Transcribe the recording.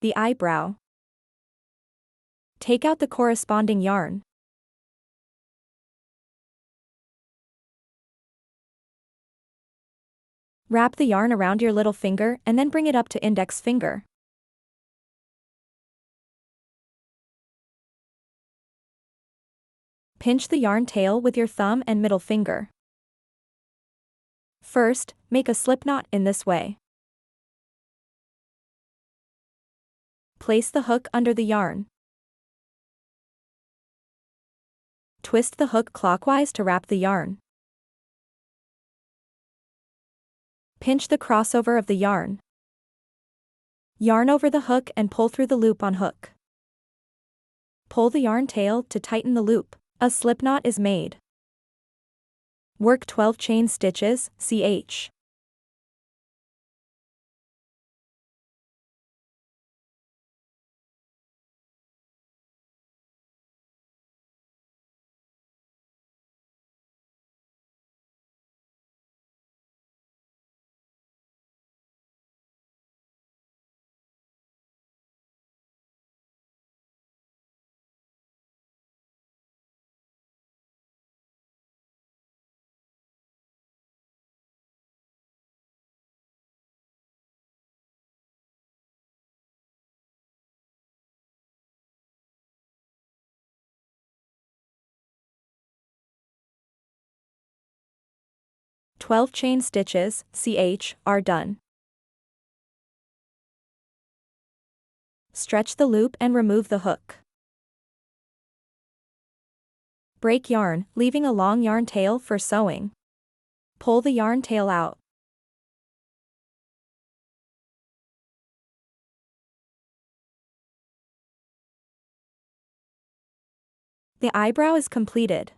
The eyebrow. Take out the corresponding yarn. Wrap the yarn around your little finger and then bring it up to index finger. Pinch the yarn tail with your thumb and middle finger. First, make a slip knot in this way. Place the hook under the yarn. Twist the hook clockwise to wrap the yarn. Pinch the crossover of the yarn. Yarn over the hook and pull through the loop on hook. Pull the yarn tail to tighten the loop. A slip knot is made. Work 12 chain stitches, ch. "12 chain stitches, ch, are done. Stretch the loop and remove the hook. Break yarn, leaving a long yarn tail for sewing. Pull the yarn tail out. The eyebrow is completed.